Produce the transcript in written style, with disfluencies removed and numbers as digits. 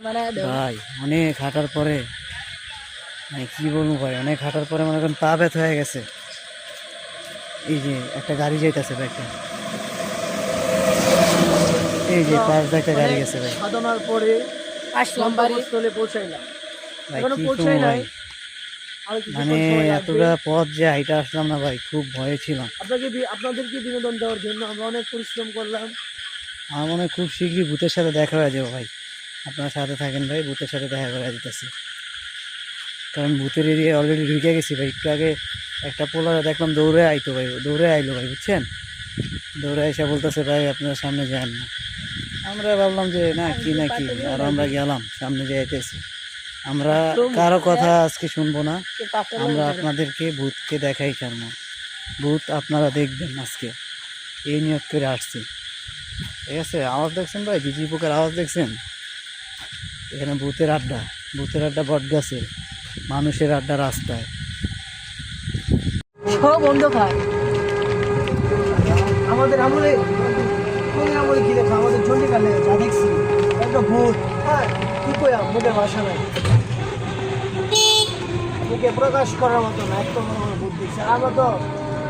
ভাই অনেক হাঁটার পরে কি বলবো ভাই, অনেক হাঁটার পরে মনে করেন পা ব্যথা হয়ে গেছে। এই যে একটা গাড়ি যাইতেছে ভাই, এই যে পাশ দিয়ে একটা গাড়ি গেছে ভাই। সাধনার পরে আসলাম বাড়ি গন্তব্যস্থলে পৌঁছাইলাম। ভাই এখনো কি পৌঁছাই করবো নাই, ভাই, আর কিছুক্ষণ মানে সময় লাগবে। এতটা পথ যে হাইটা আসলাম না ভাই, খুব ভয়ে ছিলাম। আপনাদেরকে বিনোদন দেওয়ার জন্য আমরা অনেক পরিশ্রম করলাম। আমার মনে হয় খুব শীঘ্রই ভূতের সাথে দেখা হয়ে যাবো ভাই। আপনার সাথে থাকেন ভাই, ভূতের সাথে দেখা করে দিতেছি। কারণ ভূতের এরিয়া অলরেডি ঢুকে গেছি ভাই। একটু আগে একটা পোলা দেখলাম দৌড়ে আইতো ভাই, দৌড়ে আইলো ভাই, বুঝছেন? দৌড়ে এসে বলতেছে ভাই আপনার সামনে যান না। আমরা ভাবলাম যে না কি, আর আমরা গেলাম, সামনে যাইতেছি। আমরা কারো কথা আজকে শুনবো না, আমরা আপনাদেরকে ভূতকে দেখাই ছাড়বো। ভূত আপনারা দেখবেন আজকে, এই নিয়োগ করে আসছি। ঠিক আছে, আওয়াজ দেখছেন ভাই, ঝিঝি পোকার আওয়াজ দেখছেন? এখানে ভূতের আড্ডা, ভূতের আড্ডা বট গাছে, মানুষের আড্ডা রাস্তায়। সব অন্ধকার। আমাদের আমলে কি লেখা, আমাদের চন্ডিকালে যা দেখছি একটা ভূত। হ্যাঁ, কি কইয়া মুখে ভাষা নাই, মুখে প্রকাশ করার মতো না, একদম ভূত দেখছি। আমরা তো